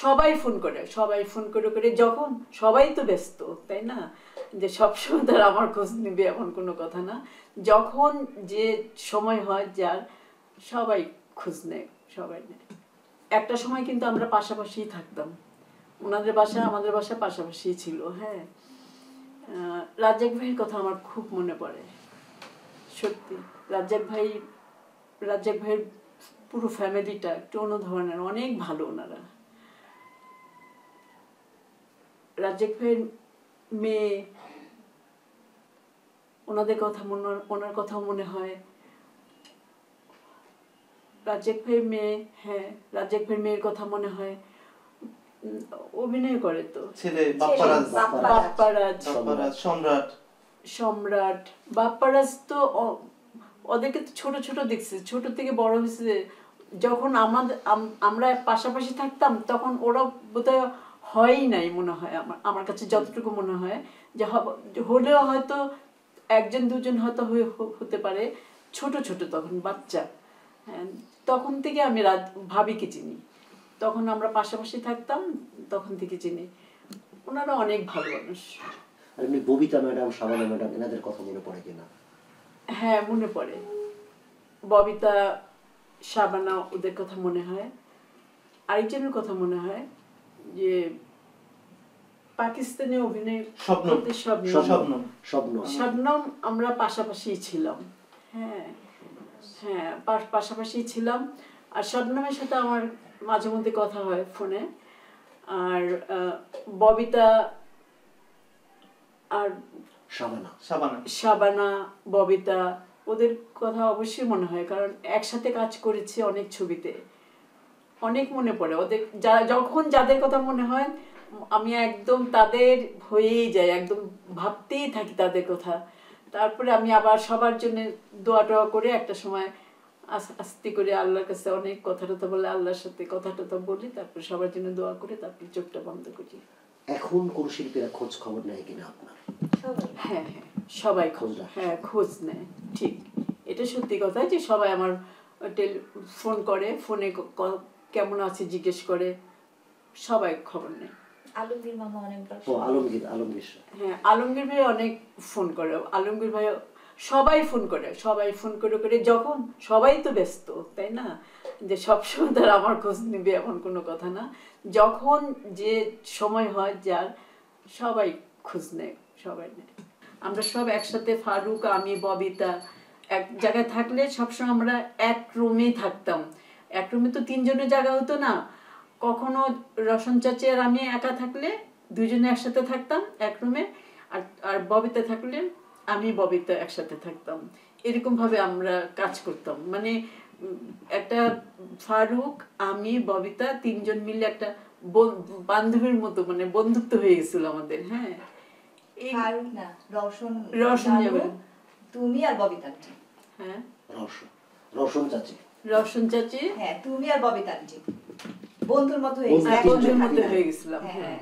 সবাই ফোন করে করে যখন সবাই তো ব্যস্ত তাই না, যে সবসময় তার আমার খোঁজ নিবে এমন কোনো কথা না। যখন যে সময় হয় যার সবাই খোঁজ নেয়, সবাই নেয়। একটা সময় কিন্তু আমরা পাশাপাশিই থাকতাম, ওনাদের বাসা আমাদের বাসা পাশাপাশি ছিল। হ্যাঁ, রাজ্জাক ভাইয়ের কথা আমার খুব মনে পড়ে সত্যি। রাজ্জাক ভাইয়ের পুরো ফ্যামিলিটা একটু অন্য ধরনের, অনেক ভালো ওনারা। রাজ্জাক ভাইয়ের মেয়ে, ওনার কথা মনে হয়। রাজ্জাক ভাইয়ের মেয়ে, হ্যাঁ রাজ্জাক ভাইয়ের মেয়ের কথা মনে হয়, অভিনয় করে তো ছেলে সম্রাট। বাপ্পারাজ তো ওদেরকে তো ছোট ছোট দেখছে, ছোট থেকে বড় হয়েছে। যখন আমরা পাশাপাশি থাকতাম তখন ওরা বোধহয় হয়ই নাই মনে হয়, আমার কাছে যতটুকু মনে হয় যে হলেও হয়তো একজন দুজন হয়তো হতে পারে, ছোট ছোট তখন বাচ্চা। হ্যাঁ, তখন থেকে আমি ভাবিকে চিনি, তখন আমরা পাশাপাশি থাকতাম, তখন থেকে চিনি। ওনারা অনেক ভালো মানুষ। আর এমনি ববিতা ম্যাডাম, শাবানা ম্যাডাম, এনাদের কথা মনে পড়ে কিনা? হ্যাঁ মনে পড়ে, ববিতা, শাবানা, ওদের কথা মনে হয়। আরেকজনের কথা মনে হয় যে পাকিস্তানে অভিনয় শবনম, আমরা পাশাপাশি ছিলাম। হ্যাঁ হ্যাঁ, পাশাপাশি ছিলাম। আর শবনমের সাথে আমার মাঝে মধ্যে কথা হয় ফোনে। আর ববিতা আর শাবানা, ববিতা, ওদের কথা অবশ্যই মনে হয়, কারণ একসাথে কাজ করেছি অনেক ছবিতে, অনেক মনে পড়ে ওদের। যখন যাদের কথা মনে হয় আমি একদম তাদের হয়েই যাই, একদম ভাবতেই থাকি তাদের কথা। তারপরে আমি আবার সবার জন্য দোয়া টোয়া করে একটা সময় আস্তে করে আল্লাহর কাছে অনেক কথা টথা বলে, আল্লাহর সাথে কথা টথা বলি, তারপরে সবার জন্য দোয়া করে তারপরে চোখটা বন্ধ করি। এখন কোন শিল্পীরা খোঁজ খবর নেয় কিনা আপনার? হ্যাঁ হ্যাঁ, সবাই খোঁজ নেয়, ঠিক। এটা সত্যি কথা যে সবাই আমার ফোন করে, ফোনে কেমন আছে জিজ্ঞেস করে, সবাই খবর নেয়। আলমগীর মামা অনেকবার, হ্যাঁ আলমগীর ভাই অনেক ফোন করে। আলমগীর ভাই সবাই ফোন করে করে যখন সবাই তো ব্যস্ত তাই না, যে সবসময় তার আমার খোঁজ নিবে এমন কোনো কথা না। যখন যে সময় হয় যার সবাই খোঁজ নেয়, সবাই নেয়। আমরা সব একসাথে, ফারুক, আমি, ববিতা এক জায়গায় থাকলে সবসময় আমরা এক রুমেই থাকতাম। এক রুমে তো তিনজনের জায়গা হতো না, কখনো রোশন চাচি আর আমি একা থাকলে দুজনে একসাথে থাকতাম এক রুমে, আর ববিতা থাকলে আমি ববিতা একসাথে থাকতাম। এরকম ভাবে আমরা কাজ করতাম, মানে একটা ফারুক, আমি, ববিতা তিনজন মিলে একটা বান্ধবীর মতো, মানে বন্ধুত্ব হয়ে গেছিল আমাদের। হ্যাঁ, ফারুক না, রওশন যাবে, তুমি আর ববিতা। হ্যাঁ, রওশন চাচি, হ্যাঁ তুমি আর ববিতা বন্ধুর মতো হয়ে গেছিলাম। হ্যাঁ।